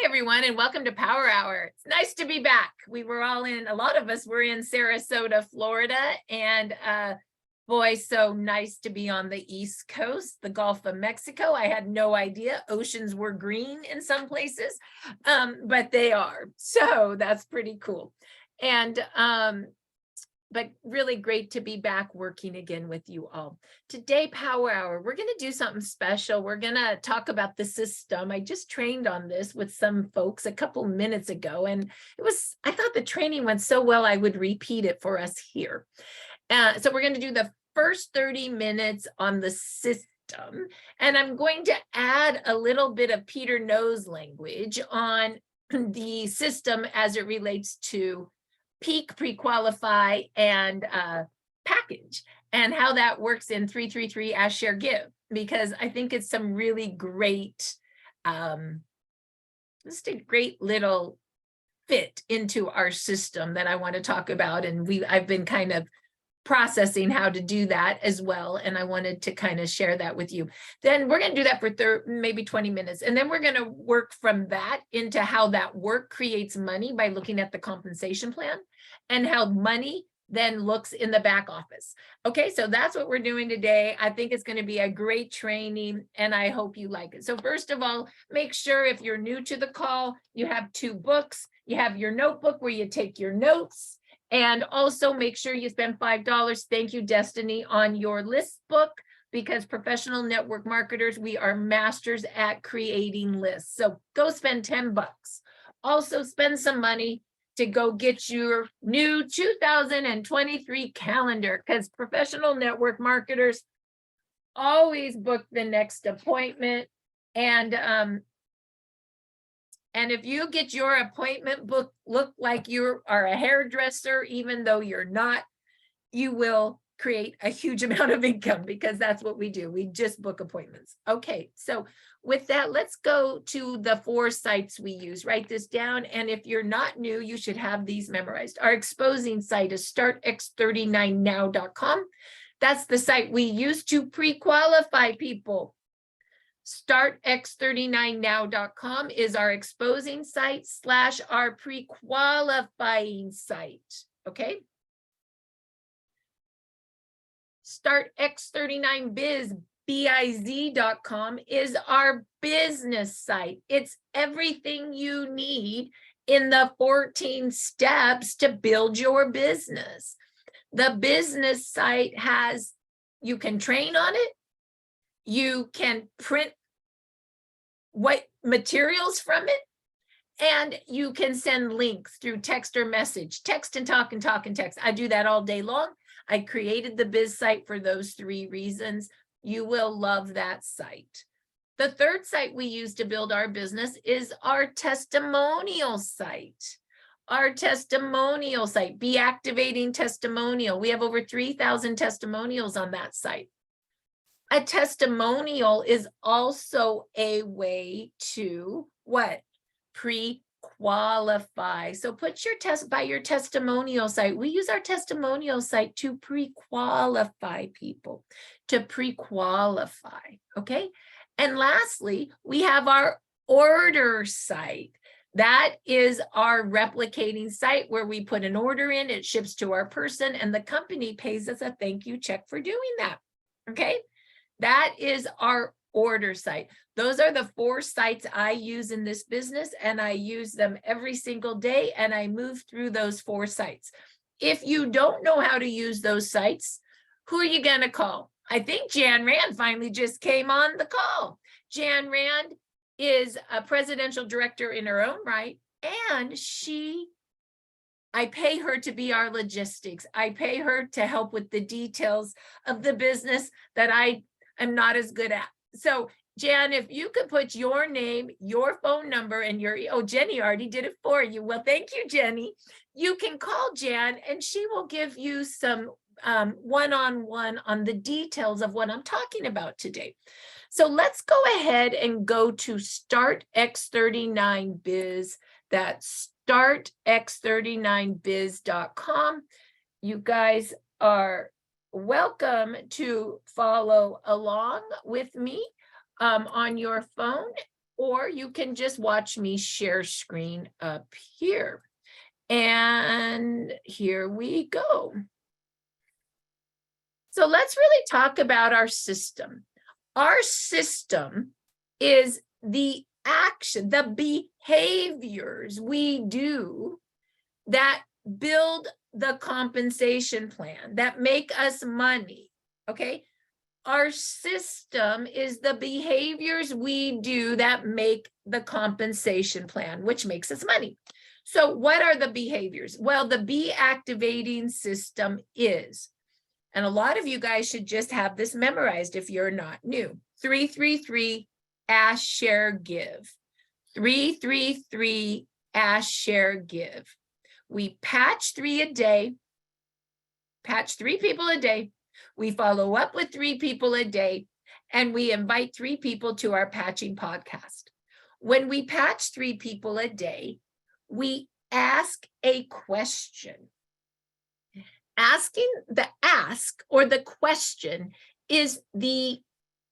Hi, everyone, and welcome to Power Hour. It's nice to be back. A lot of us were in Sarasota, Florida, and boy, so nice to be on the East Coast, the Gulf of Mexico. I had no idea oceans were green in some places, but they are. So that's pretty cool. And but really great to be back working again with you all. Today, Power Hour, we're going to do something special. We're going to talk about the system. I just trained on this with some folks a couple minutes ago, and I thought the training went so well, I would repeat it for us here. So we're going to do the first 30 minutes on the system, and I'm going to add a little bit of Peter Knows language on the system as it relates to peak, pre-qualify, and package, and how that works in 333 Ask, Share, Give, because I think it's some really great, just a great little fit into our system that I want to talk about. And I've been kind of processing how to do that as well, and I wanted to kind of share that with you. Then we're going to do that for maybe 20 minutes, and then we're going to work from that into how that work creates money by looking at the compensation plan and how money then looks in the back office. Okay, so that's what we're doing today. I think it's going to be a great training, and I hope you like it. So first of all, make sure if you're new to the call, you have 2 books. You have your notebook where you take your notes. And also make sure you spend $5, thank you, Destiny, on your list book, because professional network marketers, we are masters at creating lists. So go spend 10 bucks. Also spend some money to go get your new 2023 calendar, because professional network marketers always book the next appointment. And if you get your appointment book look like you are a hairdresser, even though you're not, you will create a huge amount of income, because that's what we do. We just book appointments. Okay, so with that, let's go to the 4 sites we use. Write this down. And if you're not new, you should have these memorized. Our exposing site is startx39now.com. That's the site we use to pre-qualify people. StartX39now.com is our exposing site / our pre-qualifying site. Okay. StartX39biz.com is our business site. It's everything you need in the 14 steps to build your business. The business site you can train on it. You can print what materials from it, and you can send links through text or message, text and talk and talk and text. I do that all day long. I created the biz site for those 3 reasons. You will love that site. The 3rd site we use to build our business is our testimonial site. Our testimonial site, Be Activating Testimonial. We have over 3,000 testimonials on that site. A testimonial is also a way to what? Pre-qualify. So put your by your testimonial site. We use our testimonial site to pre-qualify people, to pre-qualify. Okay. And lastly, we have our order site. That is our replicating site where we put an order in, it ships to our person, and the company pays us a thank you check for doing that. Okay. That is our order site. Those are the 4 sites I use in this business, and I use them every single day, and I move through those 4 sites. If you don't know how to use those sites, who are you going to call? I think Jan Rand finally just came on the call. Jan Rand is a presidential director in her own right, and I pay her to be our logistics. I pay her to help with the details of the business that I'm not as good at. So Jan, if you could put your name, your phone number, and Jenny already did it for you. Well, thank you, Jenny. You can call Jan and she will give you some one-on-one on the details of what I'm talking about today. So let's go ahead and go to StartX39biz. That's StartX39biz.com. You guys are welcome to follow along with me on your phone or you can just watch me share screen up here. And here we go. So let's really talk about our system. Our system is the action, the behaviors we do that build the compensation plan, that make us money, okay? Our system is the behaviors we do that make the compensation plan, which makes us money. So what are the behaviors? Well, the be activating system is, and a lot of you guys should just have this memorized if you're not new. 333 ask, share, give. 333 ask, share, give. We patch 3 a day, patch 3 people a day. We follow up with 3 people a day, and we invite 3 people to our patching podcast. When we patch 3 people a day, we ask a question. Asking the ask or the question is the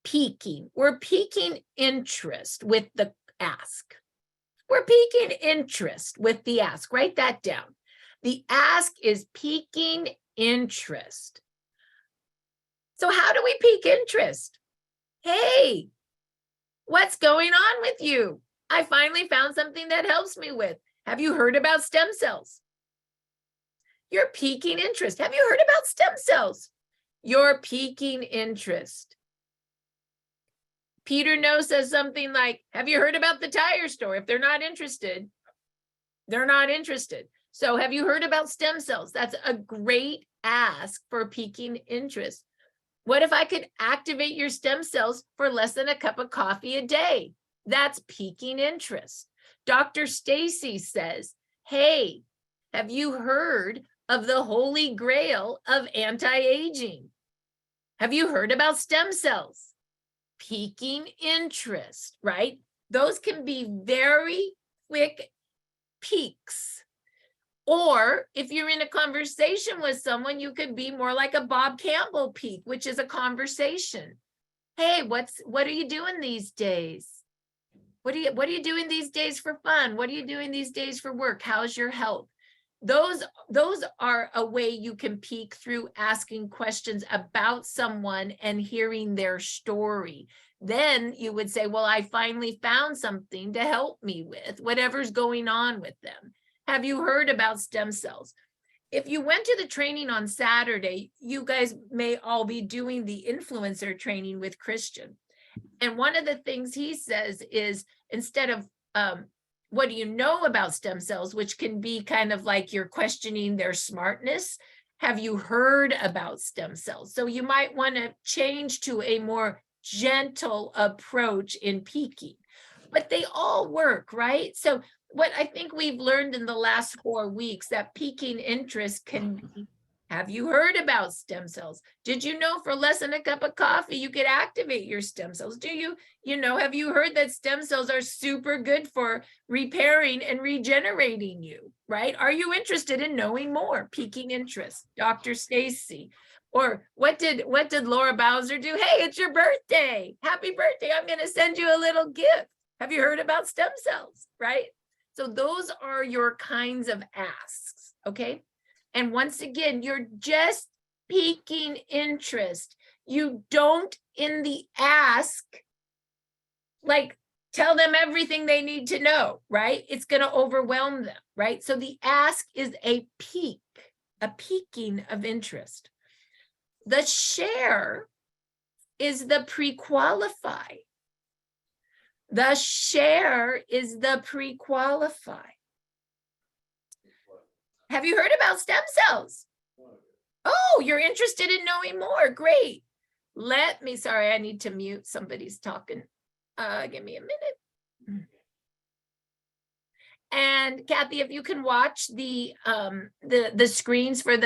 piquing. We're piquing interest with the ask. We're piquing interest with the ask. Write that down. The ask is piquing interest. So how do we pique interest? Hey, what's going on with you? I finally found something that helps me with. Have you heard about stem cells? You're piquing interest. Have you heard about stem cells? You're piquing interest. Peter No says something like, have you heard about the tire store? If they're not interested, they're not interested. So have you heard about stem cells? That's a great ask for piquing interest. What if I could activate your stem cells for less than a cup of coffee a day? That's piquing interest. Dr. Stacy says, hey, have you heard of the holy grail of anti-aging? Have you heard about stem cells? Piquing interest, right? Those can be very quick peaks. Or if you're in a conversation with someone, you could be more like a Bob Campbell peak, which is a conversation. Hey, what are you doing these days? What are you doing these days for fun? What are you doing these days for work? How's your health? Those are a way you can peek through asking questions about someone and hearing their story. Then you would say, well, I finally found something to help me with whatever's going on with them. Have you heard about stem cells? If you went to the training on Saturday, you guys may all be doing the influencer training with Christian. And one of the things he says is, instead of what do you know about stem cells, which can be kind of like you're questioning their smartness, have you heard about stem cells? So you might want to change to a more gentle approach in peaking, but they all work, right? So what I think we've learned in the last 4 weeks, that piquing interest can be, have you heard about stem cells? Did you know for less than a cup of coffee, you could activate your stem cells? Do you know, have you heard that stem cells are super good for repairing and regenerating you, right? Are you interested in knowing more? Piquing interest, Dr. Stacy. Or what did Laura Bowser do? Hey, it's your birthday. Happy birthday. I'm going to send you a little gift. Have you heard about stem cells, right? So those are your kinds of asks, okay? And once again, you're just piquing interest. You don't, in the ask, like tell them everything they need to know, right? It's going to overwhelm them, right? So the ask is a peak, a piquing of interest. The share is the pre-qualify. The share is the pre-qualify. Have you heard about stem cells? Oh, you're interested in knowing more. Great. Sorry, I need to mute. Somebody's talking. Give me a minute. And Kathy, if you can watch the screens for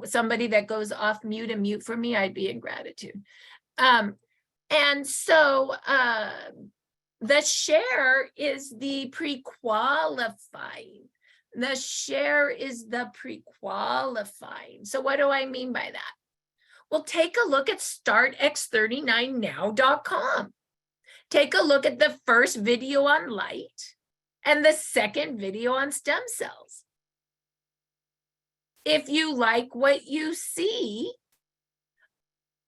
somebody that goes off mute and mute for me, I'd be in gratitude. And so the share is the pre-qualifying. The share is the pre-qualifying. So what do I mean by that? Well, take a look at startx39now.com. take a look at the first video on light and the second video on stem cells. If you like what you see,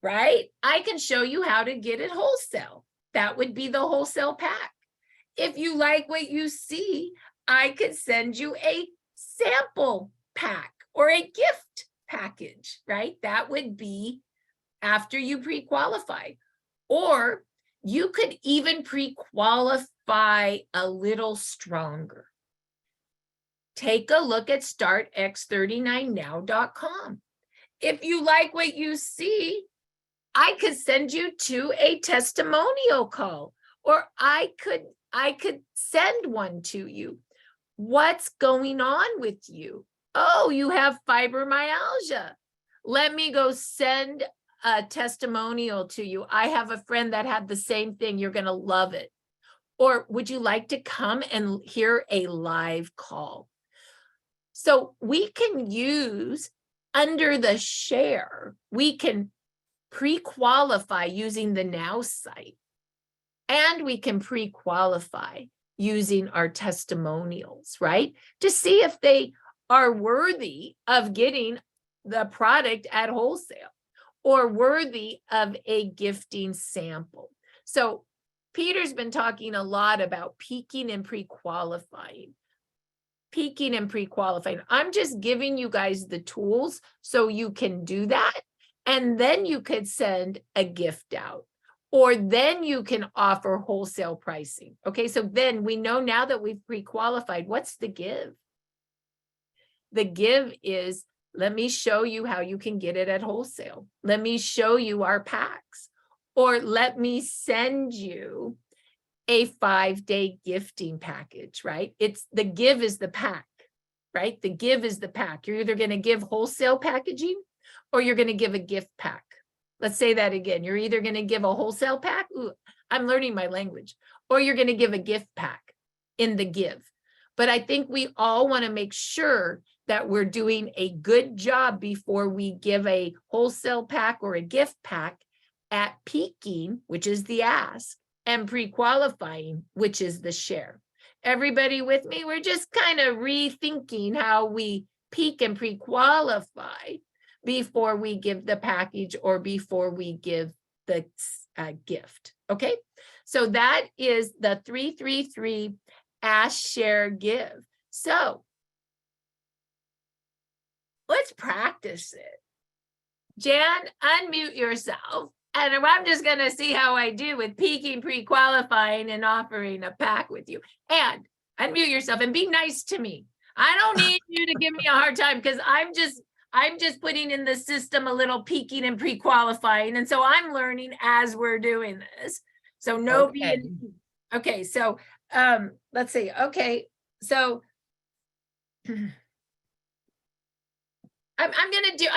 right, I can show you how to get it wholesale. That would be the wholesale pack. If you like what you see, I could send you a sample pack or a gift package, right? That would be after you pre-qualify. Or you could even pre-qualify a little stronger. Take a look at startx39now.com. If you like what you see, I could send you to a testimonial call, or I could send one to you. What's going on with you? Oh, you have fibromyalgia. Let me go send a testimonial to you. I have a friend that had the same thing. You're going to love it. Or would you like to come and hear a live call? So we can use under the share, we can pre-qualify using the Now site, and we can pre-qualify using our testimonials, right? To see if they are worthy of getting the product at wholesale or worthy of a gifting sample. So Peter's been talking a lot about peaking and pre-qualifying. Peaking and pre-qualifying. I'm just giving you guys the tools so you can do that. And then you could send a gift out, or then you can offer wholesale pricing. Okay, so then we know now that we've pre-qualified, what's the give? The give is, let me show you how you can get it at wholesale. Let me show you our packs, or let me send you a 5-day gifting package, right? It's the give is the pack, right? The give is the pack. You're either going to give wholesale packaging or you're going to give a gift pack. Let's say that again. You're either going to give a wholesale pack. Ooh, I'm learning my language. Or you're going to give a gift pack in the give. But I think we all want to make sure that we're doing a good job before we give a wholesale pack or a gift pack at peaking, which is the ask, and pre-qualifying, which is the share. Everybody with me? We're just kind of rethinking how we peak and pre-qualify before we give the package or before we give the gift. Okay, so that is the 333 ask, share, give. So let's practice it. Jan, unmute yourself. And I'm just going to see how I do with peaking, pre-qualifying, and offering a pack with you. And unmute yourself and be nice to me. I don't need you to give me a hard time because I'm just putting in the system a little peaking and pre-qualifying. And so I'm learning as we're doing this. So no being. Okay, so let's see. Okay, so I'm gonna do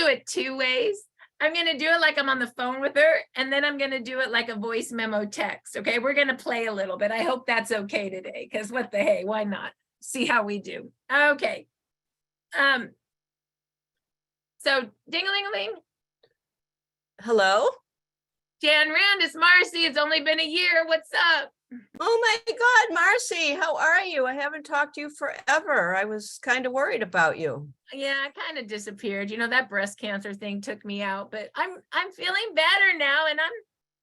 it 2 ways. I'm going to do it like I'm on the phone with her, and then I'm going to do it like a voice memo text. Okay, we're going to play a little bit. I hope that's okay today, because what the hey, why not? See how we do. Okay. So ding-a-ling-a-ling. Hello? Jan Rand, it's Marci. It's only been a year. What's up? Oh my God, Marci, how are you? I haven't talked to you forever. I was kind of worried about you. Yeah, I kind of disappeared. You know, that breast cancer thing took me out, but I'm feeling better now, and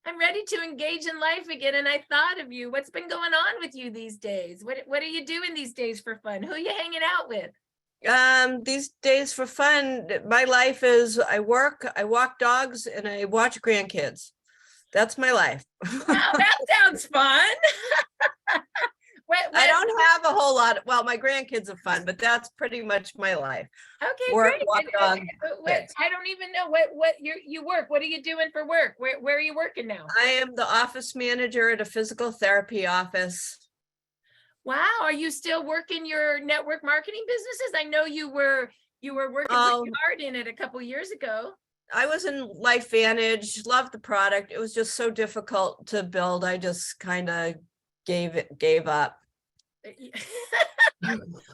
I'm ready to engage in life again. And I thought of you. What's been going on with you these days? What are you doing these days for fun? Who are you hanging out with? These days for fun, my life is I work, I walk dogs, and I watch grandkids. That's my life. Wow, that sounds fun. I don't have a whole lot. Well, my grandkids are fun, but that's pretty much my life. Okay, Work, great. walk dog, I don't even know what you work. What are you doing for work? Where are you working now? I am the office manager at a physical therapy office. Wow, are you still working your network marketing businesses? I know you were working pretty hard in it a couple years ago. I was in LifeVantage, loved the product. It was just so difficult to build. I just kind of gave up.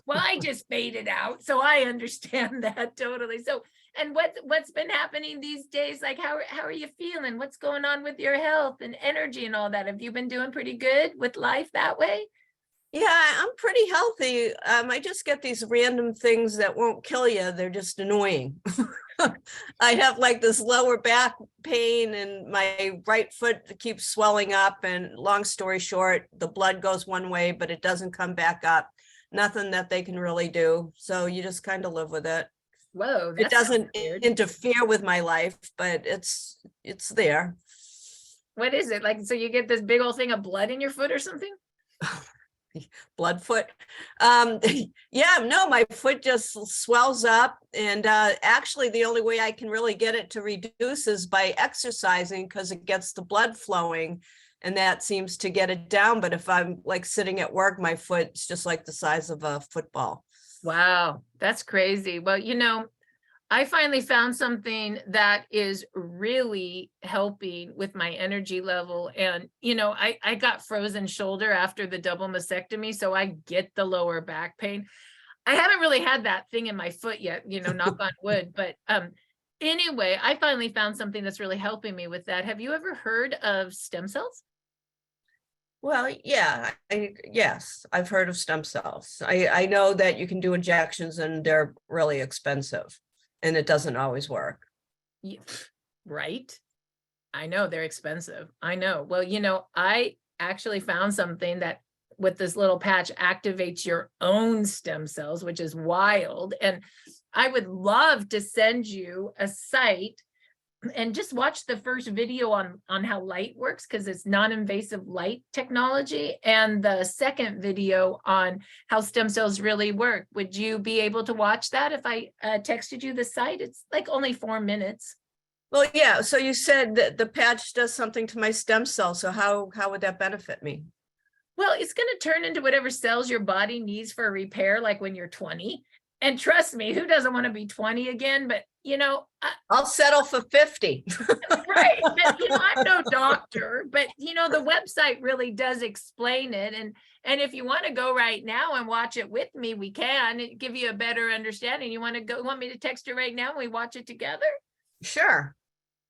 Well, I just faded out, so I understand that totally. So And what's been happening these days? Like, how are you feeling? What's going on with your health and energy and all that? Have you been doing pretty good with life that way? Yeah, I'm pretty healthy. I just get these random things that won't kill you. They're just annoying. I have like this lower back pain and my right foot keeps swelling up, and long story short, the blood goes one way, but it doesn't come back up. Nothing that they can really do. So you just kind of live with it. Whoa, It that sounds doesn't weird. interfere with my life, but it's there. What is it? Like, so you get this big old thing of blood in your foot or something? Blood foot. Yeah, no, my foot just swells up, and actually the only way I can really get it to reduce is by exercising, because it gets the blood flowing, and that seems to get it down. But if I'm like sitting at work, my foot's just like the size of a football. Wow, that's crazy. Well, I finally found something that is really helping with my energy level. And, I got frozen shoulder after the double mastectomy, so I get the lower back pain. I haven't really had that thing in my foot yet, knock on wood. But anyway, I finally found something that's really helping me with that. Have you ever heard of stem cells? Well, yeah, yes, I've heard of stem cells. I know that you can do injections and they're really expensive, and it doesn't always work. Yeah, right. I know they're expensive. I know. Well, I actually found something that with this little patch activates your own stem cells, which is wild. And I would love to send you a site and just watch the first video on how light works, because it's non-invasive light technology, and the second video on how stem cells really work. Would you be able to watch that if I texted you the site? It's like only 4 minutes. Well, yeah, so you said that the patch does something to my stem cells. So how would that benefit me? Well, it's going to turn into whatever cells your body needs for repair, like when you're 20. And trust me, who doesn't want to be 20 again? But, I'll settle for 50. right. But, I'm no doctor, but, the website really does explain it. And if you want to go right now and watch it with me, we can. It give you a better understanding. You want me to text you right now and we watch it together? Sure.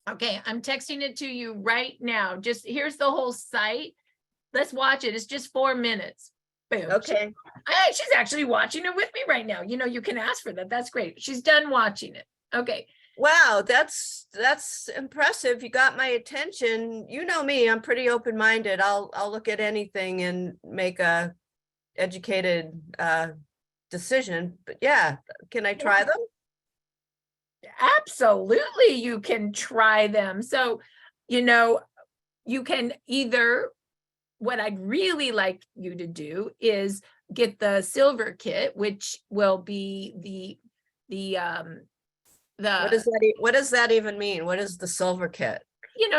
Okay, I'm texting it to you right now. Just here's the whole site. Let's watch it. It's just 4 minutes. Boom. Okay. She's actually watching it with me right now. You can ask for that. That's great. She's done watching it. Okay. Wow, that's impressive. You got my attention. You know me, I'm pretty open-minded. I'll look at anything and make a educated decision. But yeah, can I try them? Absolutely, you can try them. So, you can either, what I'd really like you to do is get the silver kit, which will be What does that even mean? What is the silver kit?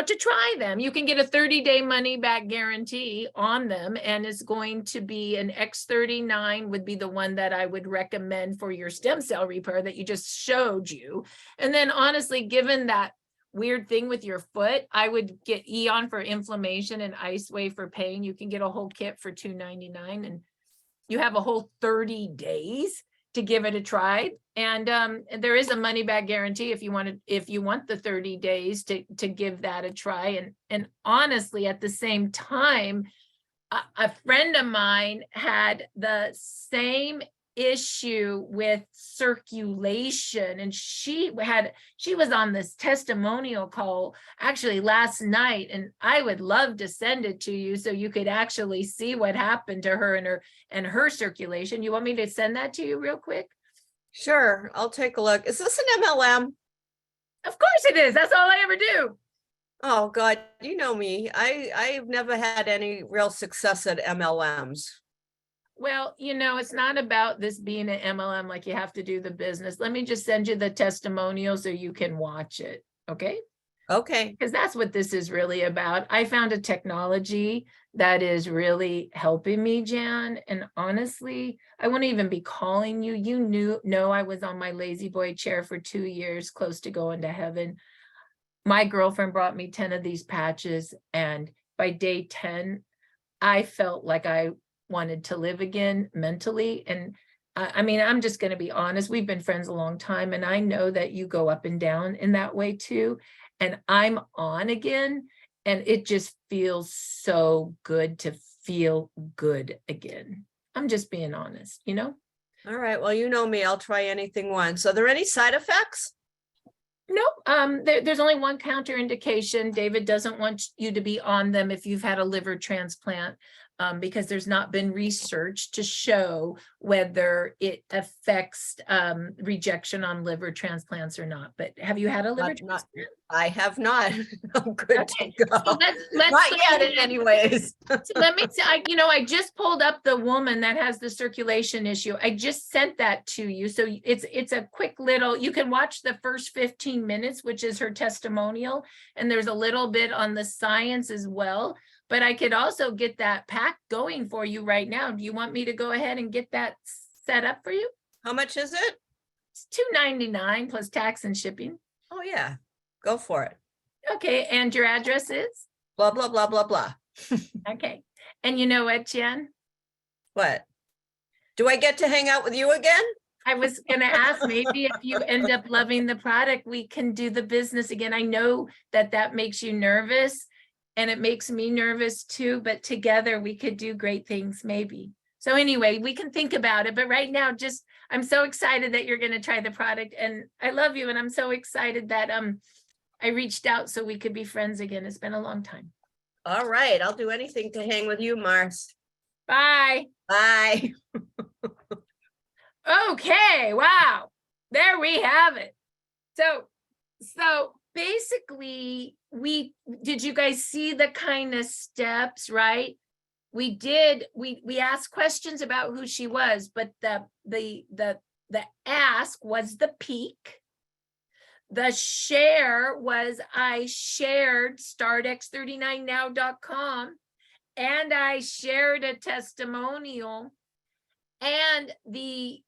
to try them. You can get a 30-day money back guarantee on them, and it's going to be an X39 would be the one that I would recommend for your stem cell repair that you just showed you. And then honestly, given that weird thing with your foot, I would get Eon for inflammation and Ice Wave for pain. You can get a whole kit for $2.99, and you have a whole 30 days to give it a try. And there is a money back guarantee if you want the 30 days to give that a try. And honestly, at the same time, a friend of mine had the same issue with circulation, and she was on this testimonial call actually last night, and I would love to send it to you so you could actually see what happened to her and her circulation. You want me to send that to you real quick? Sure, I'll take a look. Is this an MLM? Of course it is. That's all I ever do. Oh God, you know me. I've never had any real success at MLMs. Well, it's not about this being an MLM, like you have to do the business. Let me just send you the testimonial so you can watch it. Okay. Okay. Because that's what this is really about. I found a technology that is really helping me, Jan. And honestly, I wouldn't even be calling you. You know, I was on my lazy boy chair for 2 years, close to going to heaven. My girlfriend brought me 10 of these patches. And by day 10, I felt like I wanted to live again mentally. And I mean, I'm just going to be honest. We've been friends a long time, and I know that you go up and down in that way too. And I'm on again, and it just feels so good to feel good again. I'm just being honest, you know? All right. Well, you know me, I'll try anything once. Are there any side effects? Nope. There's only one counterindication. David doesn't want you to be on them if you've had a liver transplant, because there's not been research to show whether it affects rejection on liver transplants or not. But have you had a liver transplant? I have not. I'm good Okay. to go. So let's Not yet, anyways. So let me say, I just pulled up the woman that has the circulation issue. I just sent that to you. So it's a quick little, you can watch the first 15 minutes, which is her testimonial. And there's a little bit on the science as well. But I could also get that pack going for you right now. Do you want me to go ahead and get that set up for you? How much is it? It's $2.99 plus tax and shipping. Oh, yeah. Go for it. Okay. And your address is? Blah, blah, blah, blah, blah. Okay. And you know what, Jen? What? Do I get to hang out with you again? I was going to ask, maybe if you end up loving the product, we can do the business again. I know that makes you nervous, and it makes me nervous too, but together we could do great things maybe. So anyway, we can think about it. But right now, I'm so excited that you're going to try the product, and I love you. And I'm so excited that I reached out so we could be friends again. It's been a long time. All right. I'll do anything to hang with you, Marci. Bye. Bye. Okay. Wow. There we have it. So basically, did you guys see the kind of steps, right? We asked questions about who she was, but the ask was the peak. The share was I shared startx39now.com, and I shared a testimonial, and the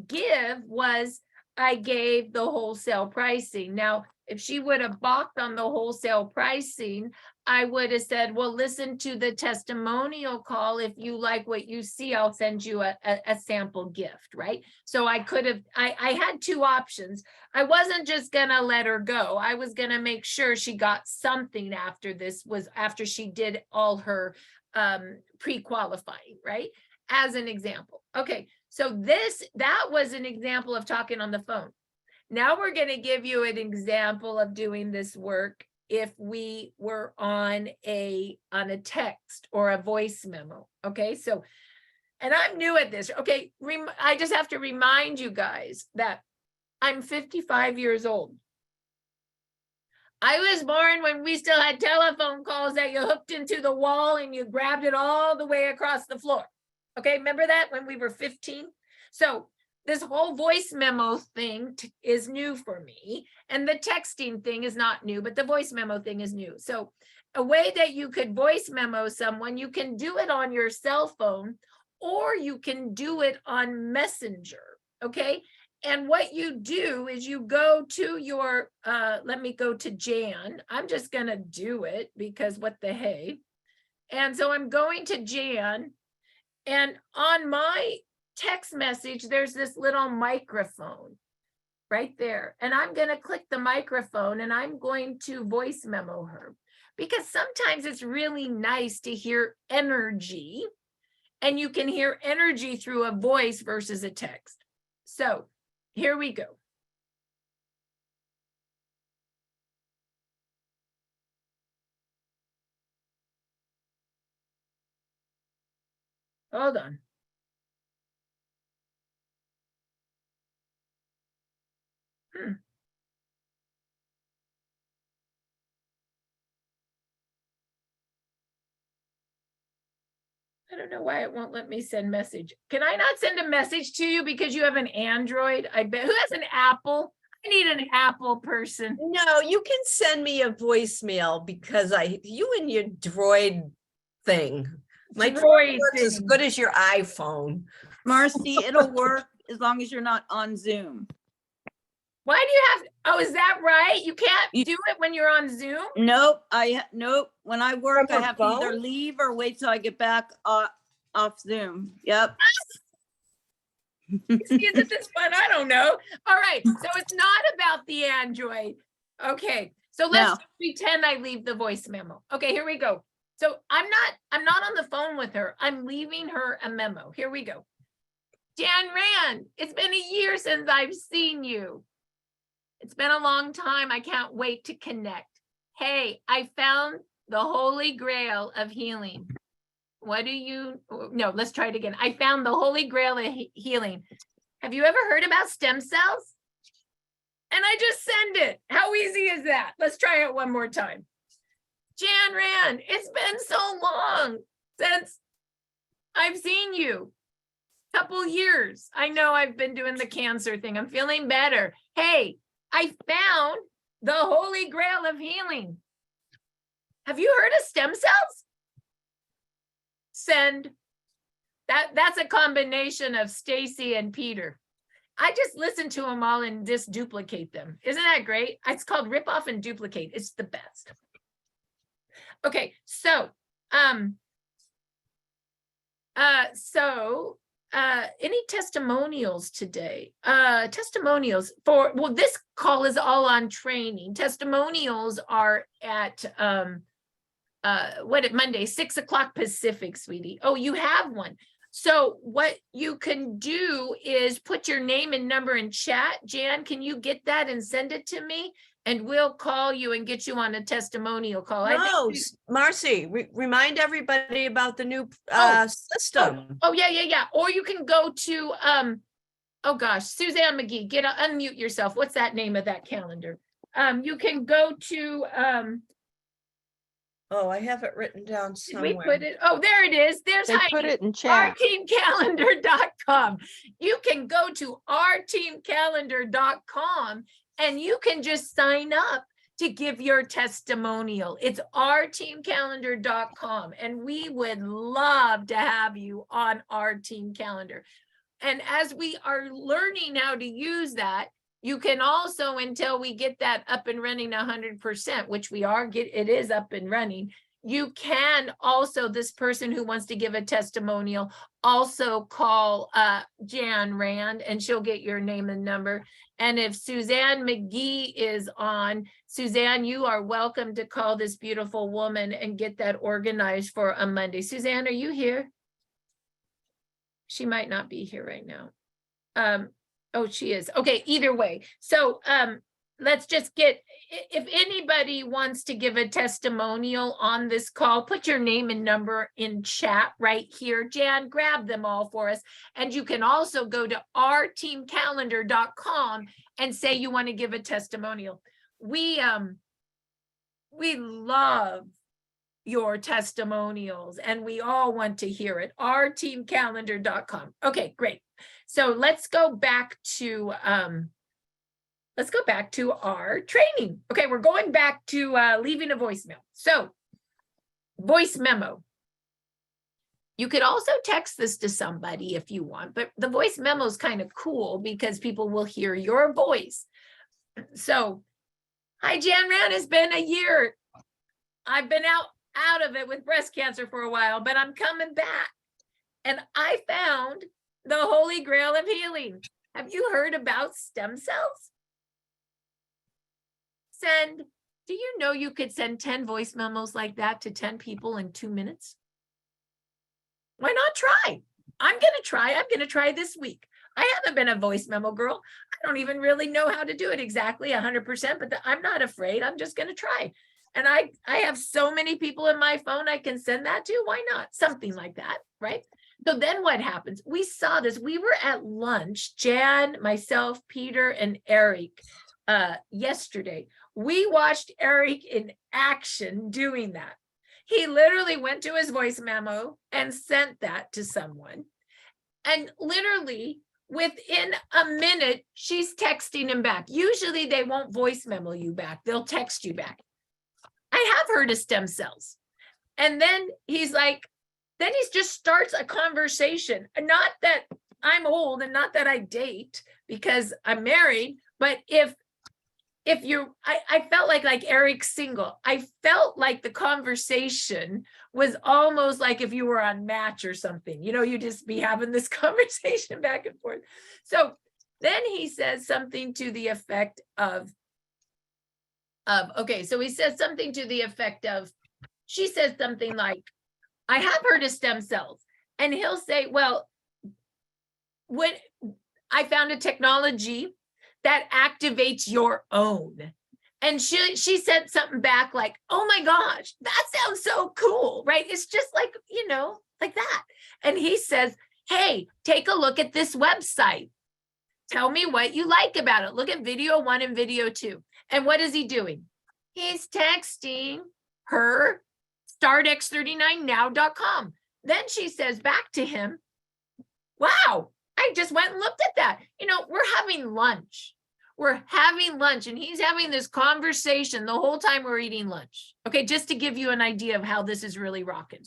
give was I gave the wholesale pricing. Now, if she would have balked on the wholesale pricing, I would have said, well, listen to the testimonial call. If you like what you see, I'll send you a sample gift, right? So I could have, I had two options. I wasn't just gonna let her go. I was gonna make sure she got something after she did all her pre-qualifying, right? As an example. Okay, so that was an example of talking on the phone. Now we're going to give you an example of doing this work if we were on a text or a voice memo. Okay, so, and I'm new at this. Okay, I just have to remind you guys that I'm 55 years old. I was born when we still had telephone calls that you hooked into the wall and you grabbed it all the way across the floor. Okay, remember that when we were 15? So this whole voice memo thing is new for me, and the texting thing is not new, but the voice memo thing is new. So a way that you could voice memo someone, you can do it on your cell phone, or you can do it on Messenger, okay? And what you do is you go to your, let me go to Jan. I'm just gonna do it because what the hey. And so I'm going to Jan, and on my text message, there's this little microphone right there. And I'm going to click the microphone and I'm going to voice memo her, because sometimes it's really nice to hear energy, and you can hear energy through a voice versus a text. So here we go. Hold on. I don't know why it won't let me send message. Can I not send a message to you because you have an Android? I bet. Who has an Apple? I need an Apple person. No, you can send me a voicemail because you and your Droid thing. My Droid works as good as your iPhone. Marci, it'll work as long as you're not on Zoom. Why do you have, oh, is that right? You can't do it when you're on Zoom? Nope. Nope. When I work, I have to either phone? leave or wait till I get back off Zoom. Yep. Isn't this fun? I don't know. All right. So it's not about the Android. Okay. So let's No. pretend I leave the voice memo. Okay, here we go. So I'm not on the phone with her. I'm leaving her a memo. Here we go. Jan Rand, it's been a year since I've seen you. It's been a long time. I can't wait to connect. Hey, I found the holy grail of healing. No, let's try it again. I found the holy grail of healing. Have you ever heard about stem cells? And I just send it. How easy is that? Let's try it one more time. Jan Rand, it's been so long since I've seen you. Couple years. I know I've been doing the cancer thing. I'm feeling better. Hey, I found the holy grail of healing. Have you heard of stem cells? Send. That's a combination of Stacy and Peter. I just listen to them all and just duplicate them. Isn't that great? It's called rip off and duplicate. It's the best. Okay, so any testimonials today? Testimonials for, well, this call is all on training. Testimonials are at Monday, 6 o'clock Pacific, sweetie. Oh, you have one. So what you can do is put your name and number in chat. Jan, can you get that and send it to me? And we'll call you and get you on a testimonial call. No, Marci, remind everybody about the new system. Oh, yeah. Or you can go to, oh gosh, Suzanne McGee, unmute yourself. What's that name of that calendar? You can go to, Oh, I have it written down did somewhere. we put it? Oh, there it is. There's They put it in chat. ourteamcalendar.com. You can go to ourteamcalendar.com and you can just sign up to give your testimonial. It's ourteamcalendar.com, and we would love to have you on our team calendar. And as we are learning how to use that, you can also, until we get that up and running 100%, which it is up and running, you can also, this person who wants to give a testimonial, also call Jan Rand, and she'll get your name and number. And if Suzanne McGee is on, Suzanne, you are welcome to call this beautiful woman and get that organized for a Monday. Suzanne, are you here? She might not be here right now. Oh, she is. Okay, either way. So let's just if anybody wants to give a testimonial on this call, put your name and number in chat right here. Jan, grab them all for us. And you can also go to ourteamcalendar.com and say you want to give a testimonial. We love your testimonials and we all want to hear it. ourteamcalendar.com. Okay, great. So let's go back to our training. Okay, we're going back to leaving a voicemail. So voice memo. You could also text this to somebody if you want, but the voice memo is kind of cool because people will hear your voice. So, hi Jan Rand, it's been a year. I've been out of it with breast cancer for a while, but I'm coming back. And I found the holy grail of healing. Have you heard about stem cells? Do you know you could send 10 voice memos like that to 10 people in 2 minutes? Why not try? I'm going to try this week. I haven't been a voice memo girl. I don't even really know how to do it exactly 100%, but I'm not afraid. I'm just going to try. And I have so many people in my phone I can send that to. Why not? Something like that, right? So then what happens? We saw this. We were at lunch, Jan, myself, Peter, and Eric yesterday. We watched Eric in action doing that. He literally went to his voice memo and sent that to someone. And literally within a minute, she's texting him back. Usually they won't voice memo you back. They'll text you back. I have heard of stem cells. And then he's like, then he just starts a conversation. Not that I'm old and not that I date because I'm married, but if if you're, I felt like Eric's single. I felt like the conversation was almost like if you were on Match or something, you just be having this conversation back and forth. So then he says something to the effect of, okay, so he says something to the effect of, she says something like, I have heard of stem cells. And he'll say, well, when I found a technology that activates your own. And she said something back like, oh my gosh, that sounds so cool, right? It's just like, like that. And he says, hey, take a look at this website. Tell me what you like about it. Look at video 1 and video 2. And what is he doing? He's texting her startx39now.com. Then she says back to him, wow, I just went and looked at that. We're having lunch. We're having lunch and he's having this conversation the whole time we're eating lunch. Okay, just to give you an idea of how this is really rocking.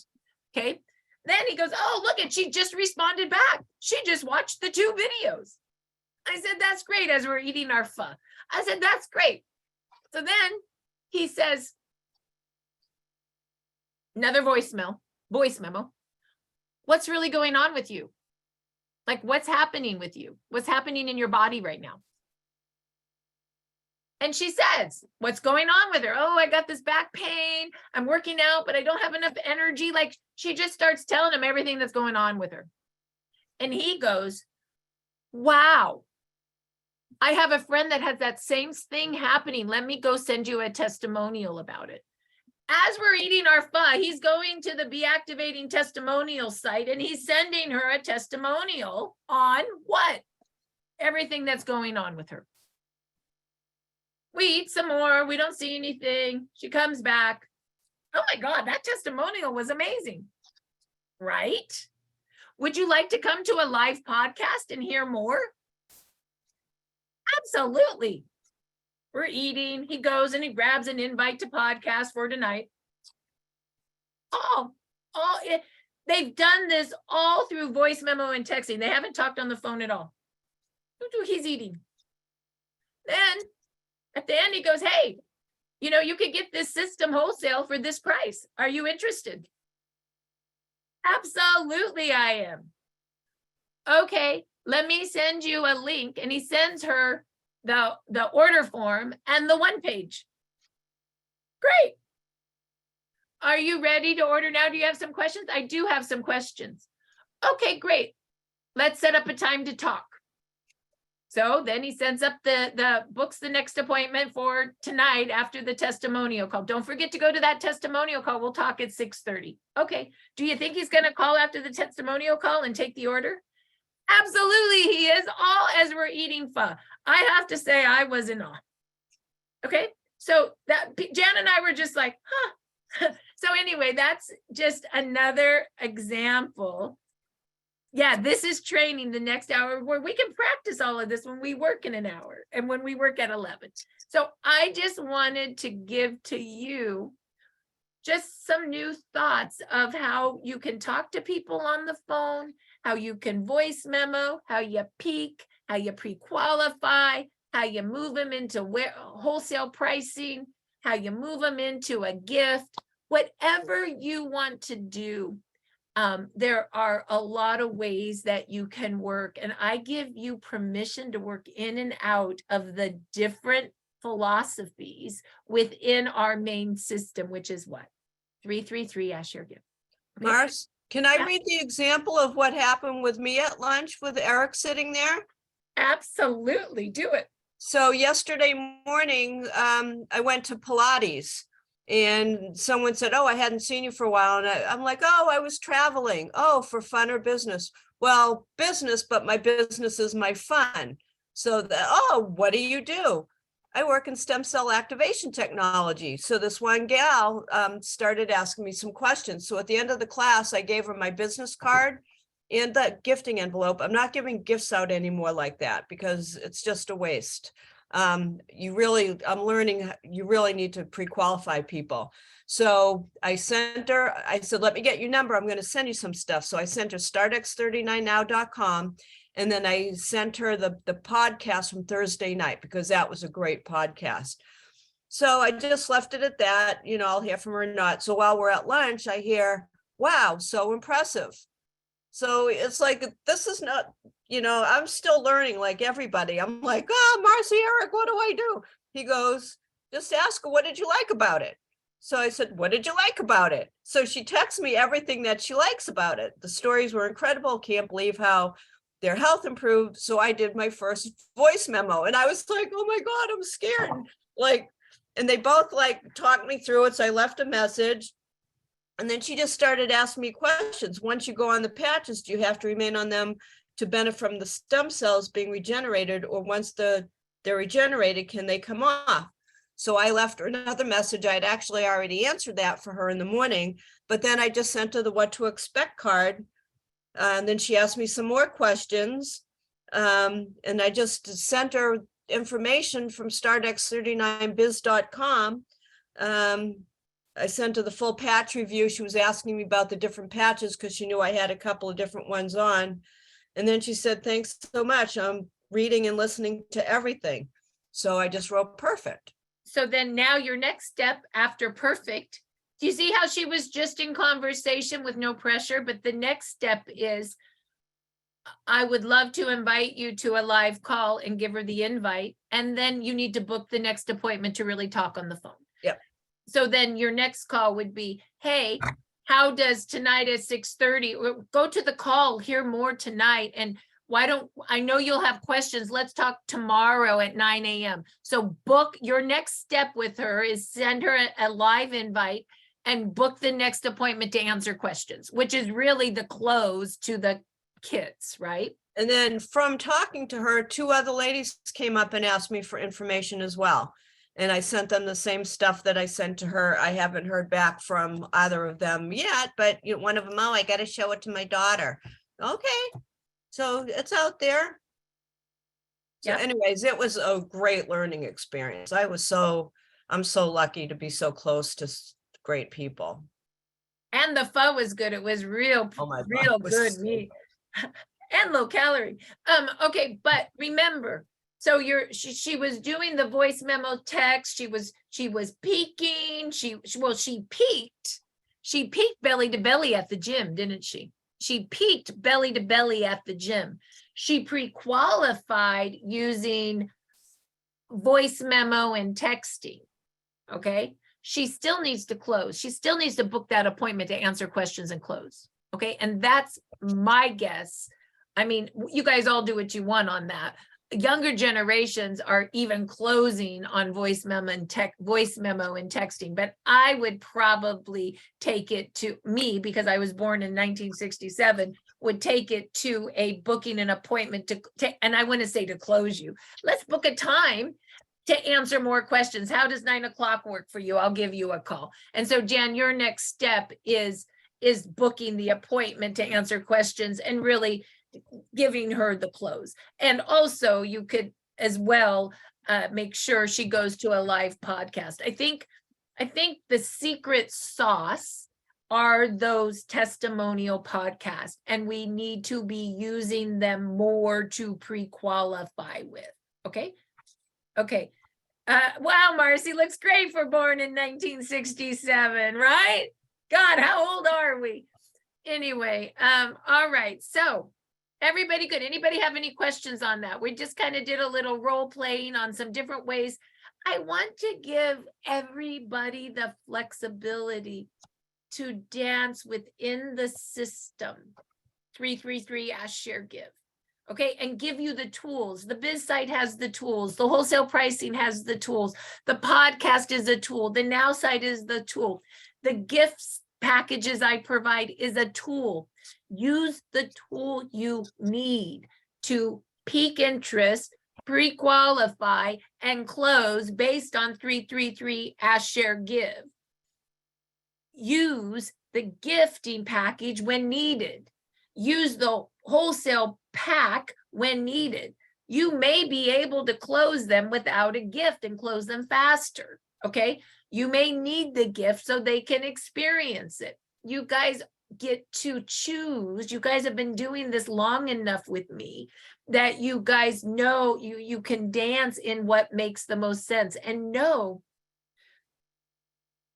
Okay, then he goes, oh, look at, she just responded back. She just watched the 2 videos. I said, that's great, as we're eating our pho. I said, that's great. So then he says, another voice memo. What's really going on with you? Like, what's happening with you? What's happening in your body right now? And she says, what's going on with her? Oh, I got this back pain. I'm working out, but I don't have enough energy. Like, she just starts telling him everything that's going on with her. And he goes, wow, I have a friend that has that same thing happening. Let me go send you a testimonial about it. As we're eating our pho, he's going to the Be Activating Testimonial site and he's sending her a testimonial on what? Everything that's going on with her. We eat some more. We don't see anything. She comes back. Oh my God, that testimonial was amazing. Right? Would you like to come to a live podcast and hear more? Absolutely. We're eating. He goes and he grabs an invite to podcast for tonight. They've done this all through voice memo and texting. They haven't talked on the phone at all. He's eating. Then at the end, he goes, hey, you could get this system wholesale for this price. Are you interested? Absolutely, I am. Okay, let me send you a link. And he sends her the order form and the 1 page. Great. Are you ready to order now? Do you have some questions? I do have some questions. Okay, great. Let's set up a time to talk. So then he sends up books the next appointment for tonight after the testimonial call. Don't forget to go to that testimonial call. We'll talk at 6:30. Okay. Do you think he's going to call after the testimonial call and take the order? Absolutely, he is, all as we're eating pho. I have to say I was in awe. Okay. So Jan and I were just like, huh. So anyway, that's just another example. Yeah, this is training the next hour where we can practice all of this when we work in an hour and when we work at 11. So I just wanted to give to you just some new thoughts of how you can talk to people on the phone, how you can voice memo, how you peak, how you pre-qualify, how you move them into wholesale pricing, how you move them into a gift, whatever you want to do. There are a lot of ways that you can work, and I give you permission to work in and out of the different philosophies within our main system, which is what? 333 as your gift. Okay. Marci, can I read the example of what happened with me at lunch with Eric sitting there? Absolutely, do it. So yesterday morning, I went to Pilates. And someone said, oh, I hadn't seen you for a while. And I'm like, oh, I was traveling. Oh, for fun or business? Well, business, but my business is my fun. So, what do you do? I work in stem cell activation technology. So this one gal started asking me some questions. So at the end of the class, I gave her my business card and the gifting envelope. I'm not giving gifts out anymore like that because it's just a waste. I'm learning, you really need to pre-qualify people. So I sent her, I said, let me get your number. I'm going to send you some stuff. So I sent her startx39now.com. And then I sent her the podcast from Thursday night, because that was a great podcast. So I just left it at that, I'll hear from her or not. So while we're at lunch, I hear, wow, so impressive. So it's like, this is not, I'm still learning like everybody. I'm like, oh, Marci, Eric, what do I do? He goes, just ask her, what did you like about it? So I said, what did you like about it? So she texts me everything that she likes about it. The stories were incredible. Can't believe how their health improved. So I did my first voice memo, and I was like, oh my God, I'm scared. And they both talked me through it. So I left a message, and then she just started asking me questions. Once you go on the patches, do you have to remain on them to benefit from the stem cells being regenerated, or once they're regenerated, can they come off? So I left her another message. I'd actually already answered that for her in the morning, but then I just sent her the what to expect card. And then she asked me some more questions. And I just sent her information from startx39biz.com. I sent her the full patch review. She was asking me about the different patches because she knew I had a couple of different ones on. And then she said, thanks so much. I'm reading and listening to everything. So I just wrote perfect. So then now your next step after perfect, do you see how she was just in conversation with no pressure? But the next step is, I would love to invite you to a live call and give her the invite. And then you need to book the next appointment to really talk on the phone. Yep. So then your next call would be, hey, how does tonight at 6:30, go to the call, hear more tonight. And I know you'll have questions. Let's talk tomorrow at 9 a.m. So book your next step with her is send her a live invite and book the next appointment to answer questions, which is really the close to the kids, right? And then from talking to her, 2 other ladies came up and asked me for information as well. And I sent them the same stuff that I sent to her. I haven't heard back from either of them yet, but one of them, oh, I got to show it to my daughter. Okay. So it's out there. So anyways, it was a great learning experience. I'm so lucky to be so close to great people. And the pho was good. It was real good meat and low calorie. Okay, but remember, so she was doing the voice memo text. She was peaking. She peaked belly to belly at the gym, didn't she? She peaked belly to belly at the gym. She pre-qualified using voice memo and texting. Okay. She still needs to close. She still needs to book that appointment to answer questions and close. Okay. And that's my guess. I mean, you guys all do what you want on that. Younger generations are even closing on voice memo and texting, but I would probably take it to me, because I was born in 1967, would take it to a booking an appointment to and I want to say to close you. Let's book a time to answer more questions. How does 9 o'clock work for you? I'll give you a call. And so Jan, your next step is booking the appointment to answer questions and really giving her the close. And also you could as well make sure she goes to a live podcast. I think the secret sauce are those testimonial podcasts, and we need to be using them more to pre-qualify with. Okay. Wow, Marci looks great for born in 1967, right? God, how old are we? Anyway, all right. So everybody good? Anybody have any questions on that? We just kind of did a little role playing on some different ways. I want to give everybody the flexibility to dance within the system. 333 Ask, Share, Give. Okay, and give you the tools. The biz site has the tools. The wholesale pricing has the tools. The podcast is a tool. The now site is the tool. The gifts packages I provide is a tool. Use the tool you need to peak interest, pre-qualify, and close based on 333 Ask, Share, Give. Use the gifting package when needed. Use the wholesale pack when needed. You may be able to close them without a gift and close them faster. Okay. You may need the gift so they can experience it. You guys get to choose. You guys have been doing this long enough with me that you guys know you can dance in what makes the most sense. And no,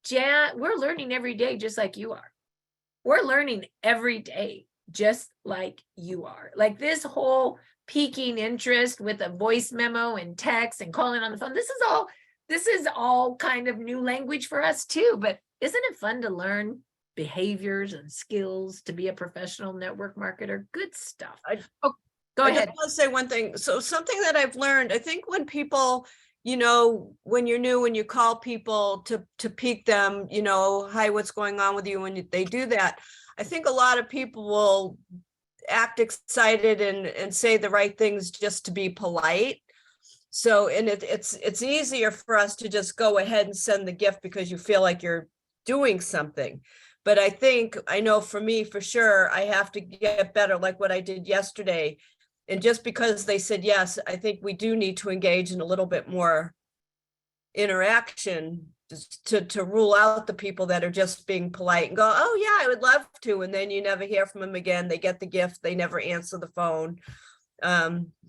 Jan, we're learning every day just like you are. We're learning every day just like you are. Like this whole piquing interest with a voice memo and text and calling on the phone. This is all kind of new language for us too, but isn't it fun to learn behaviors and skills to be a professional network marketer? Good stuff. Go ahead. I just want to say one thing. So something that I've learned, I think when people, you know, when you're new, when you call people to pique them, you know, hi, what's going on with you? When they do that, I think a lot of people will act excited and say the right things just to be polite. So, and it's easier for us to just go ahead and send the gift because you feel like you're doing something. But I know for me, for sure, I have to get better, like what I did yesterday. And just because they said yes, I think we do need to engage in a little bit more interaction to rule out the people that are just being polite and go, oh yeah, I would love to. And then you never hear from them again. They get the gift, they never answer the phone.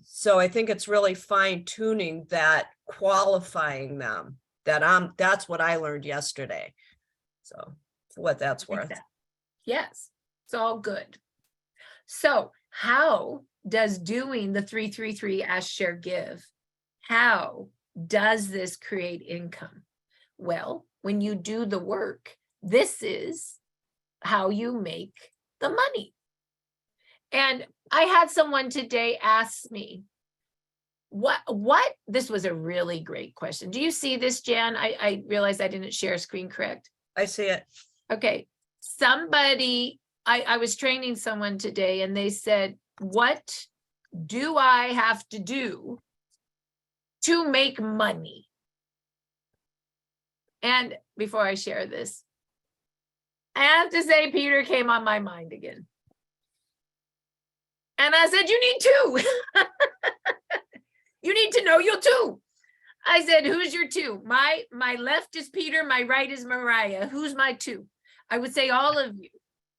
So I think it's really fine tuning that, qualifying them, that's what I learned yesterday. So for what that's worth. Yes, it's all good. So how does doing the 333 Ask, Share, Give, how does this create income? Well, when you do the work, this is how you make the money. And I had someone today ask me, what, this was a really great question. Do you see this, Jan? I realized I didn't share screen correct. I see it. Okay. I was training someone today and they said, what do I have to do to make money? And before I share this, I have to say Peter came on my mind again. And I said, you need two. You need to know your two. I said, who's your two? My left is Peter, my right is Mariah. Who's my two? I would say all of you.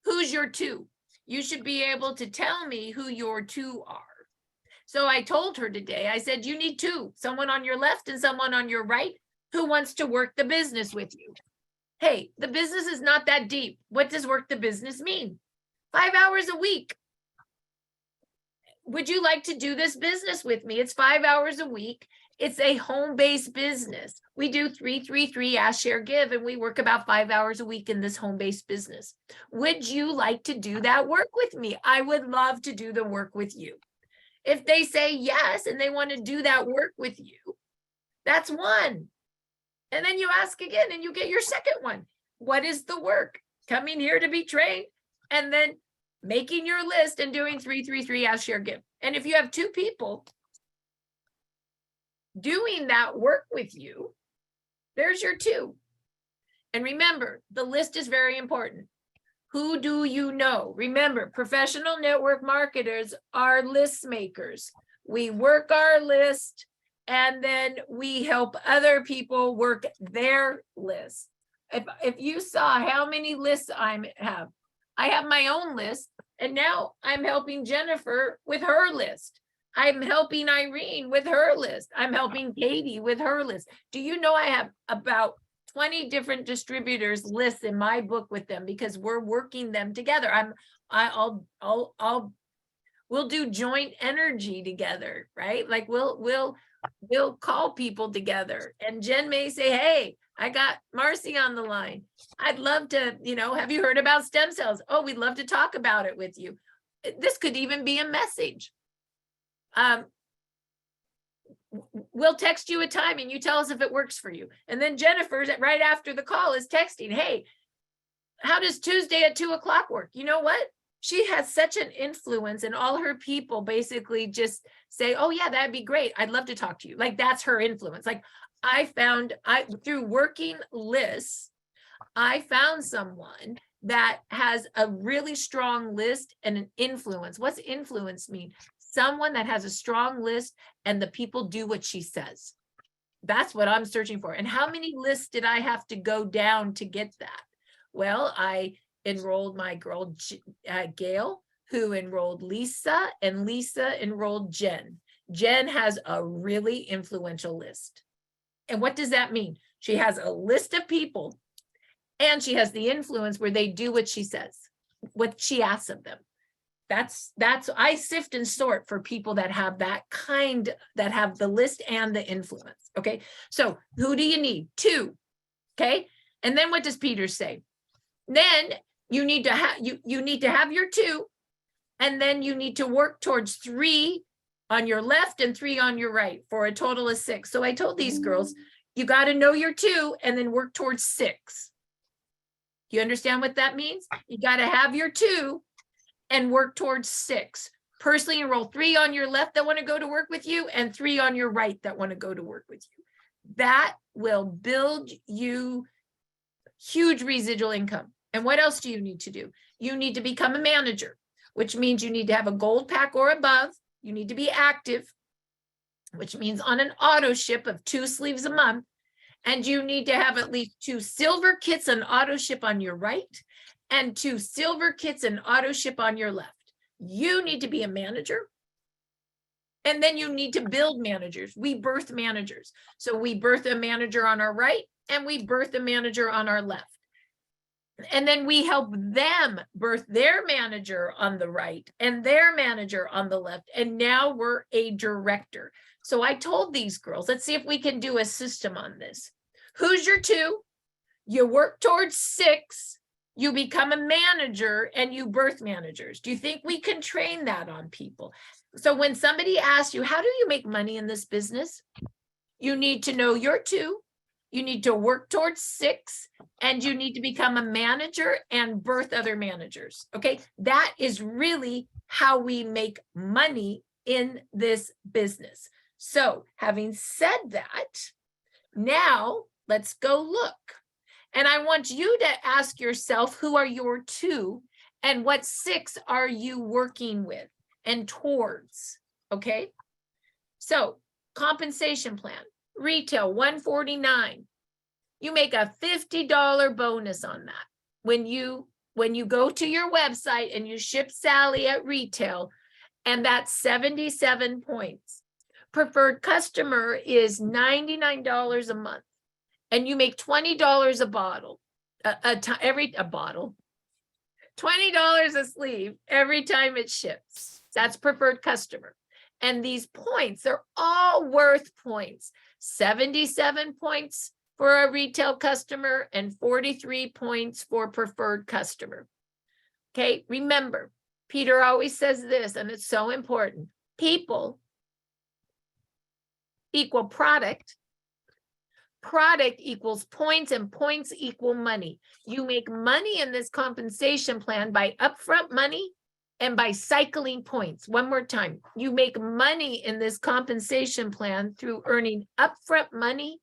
Who's your two? You should be able to tell me who your two are. So I told her today, I said, you need two, someone on your left and someone on your right who wants to work the business with you. Hey, the business is not that deep. What does work the business mean? 5 hours a week. Would you like to do this business with me? It's 5 hours a week. It's a home-based business. We do 333 Ask, Share, Give, and we work about 5 hours a week in this home-based business. Would you like to do that work with me? I would love to do the work with you. If they say yes, and they want to do that work with you, that's one. And then you ask again and you get your second one. What is the work? Coming here to be trained and then making your list and doing 333 Ask, Share, Give. And if you have two people doing that work with you, there's your two. And remember, the list is very important. Who do you know? Remember, professional network marketers are list makers. We work our list and then we help other people work their list. If you saw how many lists I have my own list, and now I'm helping Jennifer with her list. I'm helping Irene with her list. I'm helping Katie with her list. Do you know I have about 20 different distributors lists in my book with them because we're working them together. We'll do joint energy together, right? Like we'll call people together. And Jen may say, hey, I got Marci on the line. I'd love to, have you heard about stem cells? Oh, we'd love to talk about it with you. This could even be a message. We'll text you a time and you tell us if it works for you. And then Jennifer's right after the call is texting, hey, how does Tuesday at 2:00 work? You know what? She has such an influence and all her people basically just say, oh yeah, that'd be great. I'd love to talk to you. Like that's her influence. Like through working lists, I found someone that has a really strong list and an influence. What's influence mean? Someone that has a strong list and the people do what she says. That's what I'm searching for. And how many lists did I have to go down to get that? Well, I enrolled my girl Gail, who enrolled Lisa, and Lisa enrolled Jen. Jen has a really influential list. And what does that mean? She has a list of people, and she has the influence where they do what she says, what she asks of them. That's I sift and sort for people that have that that have the list and the influence. Okay, so who do you need? 2. Okay, and then what does Peter say? Then you need to have you need to have your 2, and then you need to work towards 3 on your left and 3 on your right for a total of 6. So I told these girls, you got to know your 2 and then work towards 6. Do you understand what that means? You got to have your 2 and work towards 6. Personally enroll 3 on your left that want to go to work with you and 3 on your right that want to go to work with you. That will build you huge residual income. And what else do you need to do? You need to become a manager, which means you need to have a gold pack or above. You need to be active, which means on an auto ship of 2 sleeves a month. And you need to have at least 2 silver kits and auto ship on your right and 2 silver kits and auto ship on your left. You need to be a manager. And then you need to build managers. We birth managers. So we birth a manager on our right and we birth a manager on our left. And then we help them birth their manager on the right and their manager on the left. And now we're a director. So I told these girls, let's see if we can do a system on this. Who's your 2? You work towards 6. You become a manager and you birth managers. Do you think we can train that on people? So when somebody asks you, how do you make money in this business? You need to know your 2. You need to work towards 6, and you need to become a manager and birth other managers. Okay, that is really how we make money in this business. So having said that, now let's go look. And I want you to ask yourself, who are your 2 and what 6 are you working with and towards? Okay, so compensation plan. Retail $149. You make a $50 bonus on that. When you go to your website and you ship Sally at retail, and that's 77 points. Preferred customer is $99 a month, and you make $20 a bottle, a bottle, $20 a sleeve every time it ships. That's preferred customer. And these points, they're all worth points. 77 points for a retail customer and 43 points for preferred customer. Okay, remember, Peter always says this, and it's so important. People equal product. Product equals points, and points equal money. You make money in this compensation plan by upfront money and by cycling points. One more time, you make money in this compensation plan through earning upfront money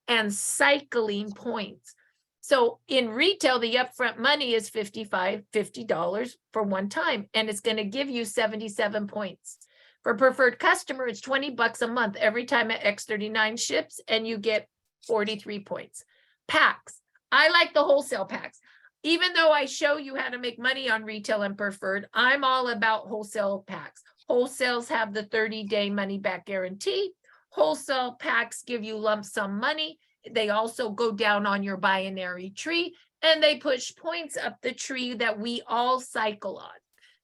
and cycling points. So in retail, the upfront money is $50 for one time, and it's going to give you 77 points. For preferred customer, it's $20 a month every time an X39 ships, and you get 43 points. Packs. I like the wholesale packs. Even though I show you how to make money on retail and preferred, I'm all about wholesale packs. Wholesales have the 30-day money back guarantee. Wholesale packs give you lump sum money. They also go down on your binary tree, and they push points up the tree that we all cycle on.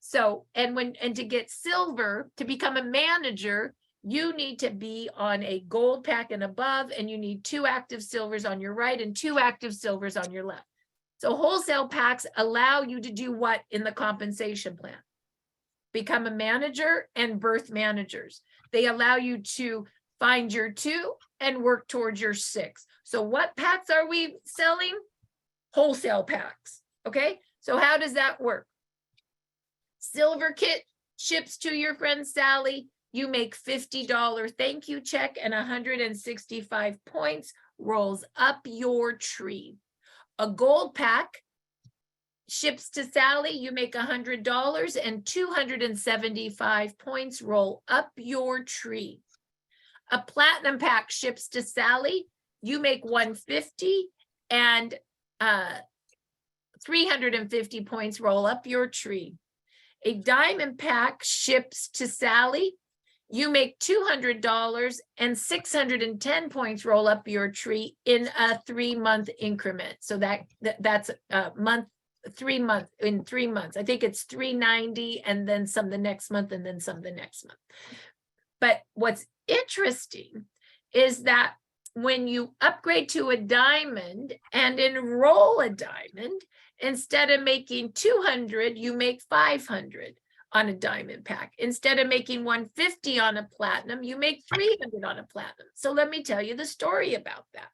So, and to get silver, to become a manager, you need to be on a gold pack and above, and you need 2 active silvers on your right and 2 active silvers on your left. So wholesale packs allow you to do what in the compensation plan? Become a manager and birth managers. They allow you to find your 2 and work towards your 6. So what packs are we selling? Wholesale packs. Okay, so how does that work? Silver kit ships to your friend Sally. You make $50 thank you check, and 165 points rolls up your tree. A gold pack ships to Sally, you make $100, and 275 points roll up your tree. A platinum pack ships to Sally, you make $150, and 350 points, roll up your tree. A diamond pack ships to Sally. You make $200 and 610 points, roll up your tree in a 3-month increment. So that's a month, 3 months, in 3 months. I think it's 390 and then some the next month and then some the next month. But what's interesting is that when you upgrade to a diamond and enroll a diamond, instead of making 200, you make 500 on a diamond pack. Instead of making 150 on a platinum, you make 300 on a platinum. So let me tell you the story about that.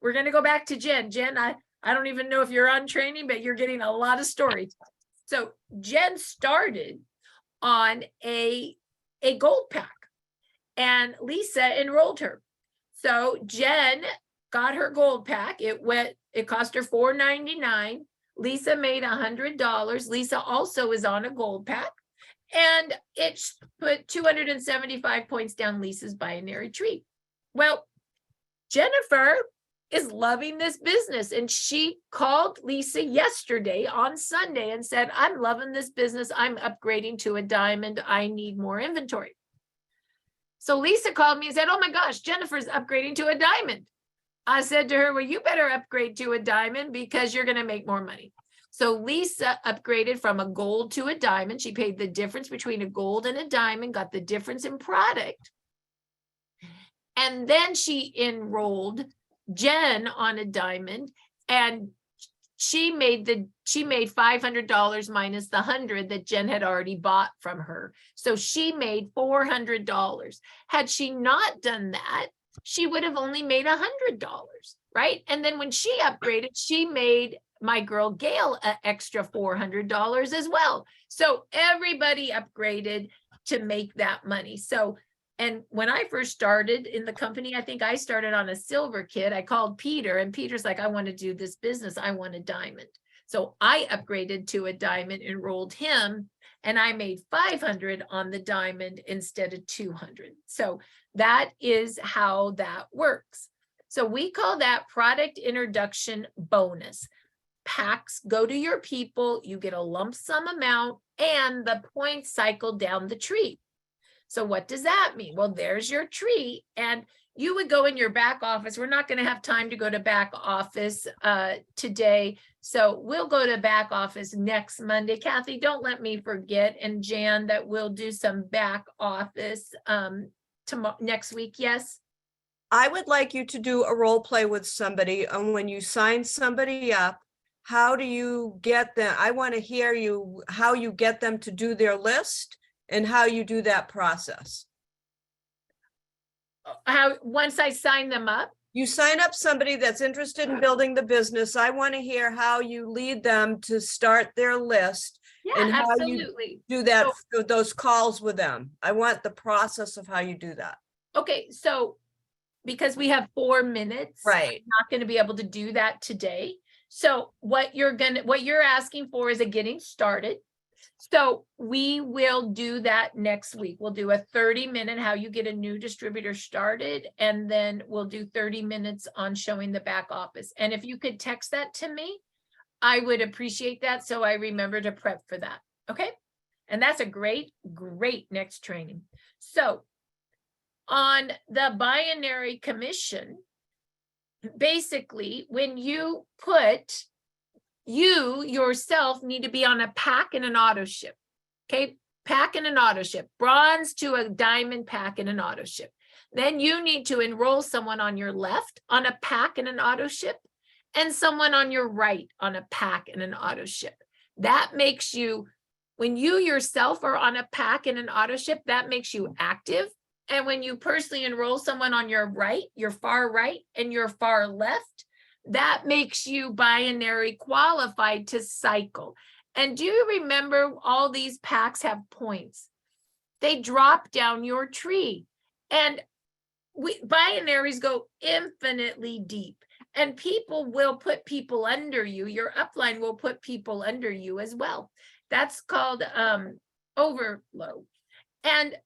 We're going to go back to Jen. Jen, I don't even know if you're on training, but you're getting a lot of stories. So Jen started on a gold pack and Lisa enrolled her. So Jen got her gold pack. It cost her $4.99. Lisa made $100. Lisa also is on a gold pack, and it put 275 points down Lisa's binary tree. Well, Jennifer is loving this business, and she called Lisa yesterday on Sunday and said, I'm loving this business. I'm upgrading to a diamond. I need more inventory. So Lisa called me and said, oh my gosh, Jennifer's upgrading to a diamond. I said to her, well, you better upgrade to a diamond because you're going to make more money. So Lisa upgraded from a gold to a diamond. She paid the difference between a gold and a diamond, got the difference in product. And then she enrolled Jen on a diamond, and she made $500 minus the 100 that Jen had already bought from her. So she made $400. Had she not done that, she would have only made $100, right? And then when she upgraded, she made my girl Gail an extra $400 as well. So everybody upgraded to make that money. So, and when I first started in the company, I think I started on a silver kit. I called Peter, and Peter's like, I want to do this business. I want a diamond. So I upgraded to a diamond, enrolled him, and I made 500 on the diamond instead of 200. So that is how that works. So we call that product introduction bonus. Packs go to your people, you get a lump sum amount, and the points cycle down the tree. So what does that mean? Well, there's your tree, and you would go in your back office. We're not going to have time to go to back office today. So we'll go to back office next Monday. Kathy, don't let me forget. And Jan, that we'll do some back office tomorrow, next week. Yes. I would like you to do a role play with somebody, and when you sign somebody up, how do you get them? I want to hear how you get them to do their list and how you do that process. How, once I sign them up? You sign up somebody that's interested in building the business. I want to hear how you lead them to start their list. Yeah, and how absolutely. you do that, those calls with them. I want the process of how you do that. Okay, so because we have 4 minutes, right? I'm not going to be able to do that today. So what you're asking for is a getting started. So we will do that next week. We'll do a 30-minute how you get a new distributor started, and then we'll do 30 minutes on showing the back office. And if you could text that to me, I would appreciate that, so I remember to prep for that. Okay. And that's a great next training. So on the binary commission, basically, when you put, you yourself need to be on a pack and an auto ship. Okay. Pack and an auto ship, bronze to a diamond pack and an auto ship. Then you need to enroll someone on your left on a pack and an auto ship, and someone on your right on a pack and an auto ship. That makes you, when you yourself are on a pack and an auto ship, that makes you active. And when you personally enroll someone on your right, your far right and your far left, that makes you binary qualified to cycle. And do you remember all these packs have points? They drop down your tree, and binaries go infinitely deep. And people will put people under you. Your upline will put people under you as well. That's called overload. And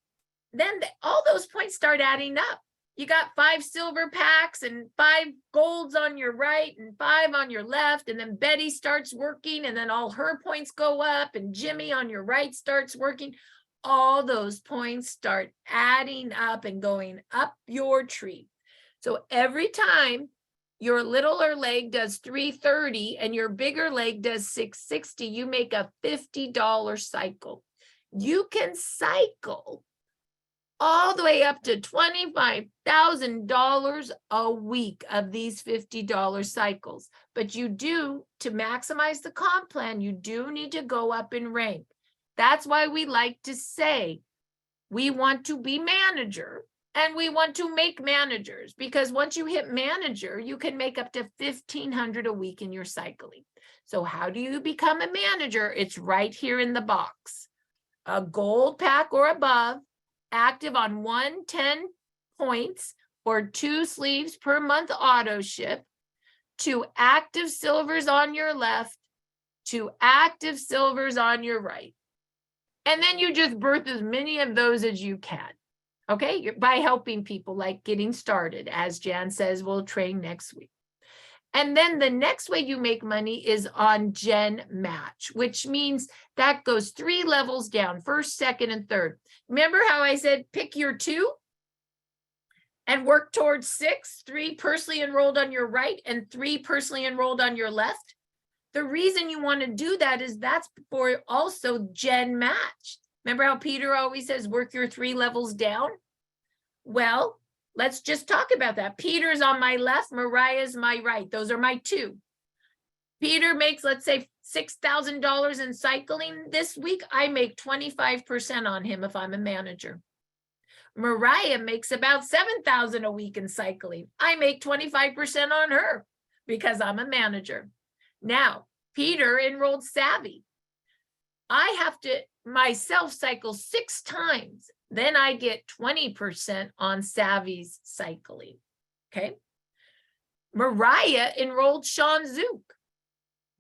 then all those points start adding up. you got 5 silver packs and 5 golds on your right and 5 on your left. And then Betty starts working and then all her points go up and Jimmy on your right starts working. All those points start adding up and going up your tree. So every time your littler leg does 330 and your bigger leg does 660, you make a $50 cycle. You can cycle all the way up to $25,000 a week of these $50 cycles. But you do, to maximize the comp plan, you do need to go up in rank. That's why we like to say we want to be manager and we want to make managers, because once you hit manager, you can make up to $1,500 a week in your cycling. So how do you become a manager? It's right here in the box. A gold pack or above, active on 110 points or 2 sleeves per month auto ship, 2 active silvers on your left, 2 active silvers on your right. And then you just birth as many of those as you can. Okay, by helping people, like getting started. As Jan says, we'll train next week. And then the next way you make money is on Gen Match, which means that goes 3 levels down, first, second, and third. Remember how I said pick your 2 and work towards 6, 3 personally enrolled on your right and 3 personally enrolled on your left? The reason you want to do that is that's for also Gen Match. Remember how Peter always says work your 3 levels down? Well, let's just talk about that. Peter's on my left, Mariah's my right. Those are my 2. Peter makes, let's say, $6,000 in cycling this week. I make 25% on him if I'm a manager. Mariah makes about $7,000 a week in cycling. I make 25% on her because I'm a manager. Now, Peter enrolled Savvy. I have to myself cycle 6 times. Then I get 20% on Savvy's cycling. Okay. Mariah enrolled Sean Zook.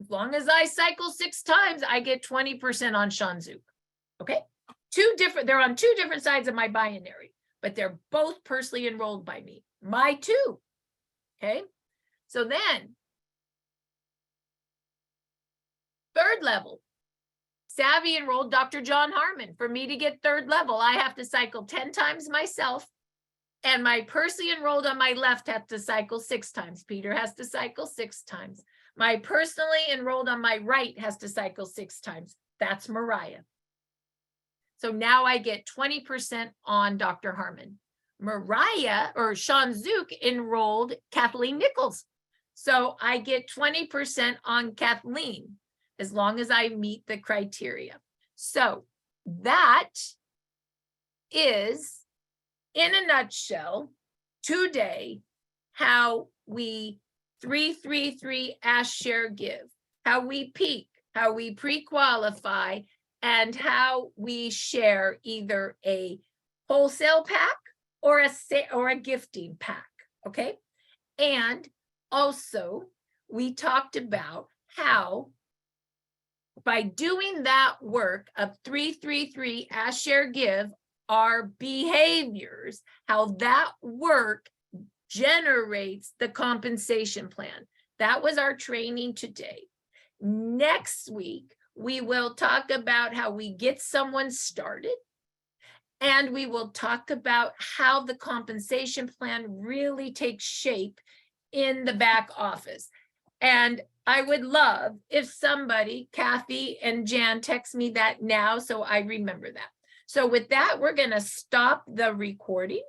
As long as I cycle 6 times, I get 20% on Sean Zook. Okay. They're on 2 different sides of my binary, but they're both personally enrolled by me. My 2. Okay. So then, 3rd level. Savvy enrolled Dr. John Harmon. For me to get 3rd level, I have to cycle 10 times myself, and my personally enrolled on my left has to cycle 6 times. Peter has to cycle 6 times. My personally enrolled on my right has to cycle 6 times. That's Mariah. So now I get 20% on Dr. Harmon. Mariah, or Sean Zook, enrolled Kathleen Nichols. So I get 20% on Kathleen, as long as I meet the criteria. So that is, in a nutshell, today, how we 333 ask, share, give, how we peak, how we pre-qualify, and how we share either a wholesale pack or a gifting pack, okay? And also, we talked about how by doing that work of 333 ask, share, give, our behaviors, how that work generates the compensation plan. That was our training today. Next week, we will talk about how we get someone started, and we will talk about how the compensation plan really takes shape in the back office. And I would love if somebody, Kathy and Jan, text me that now so I remember that. So with that, we're going to stop the recording.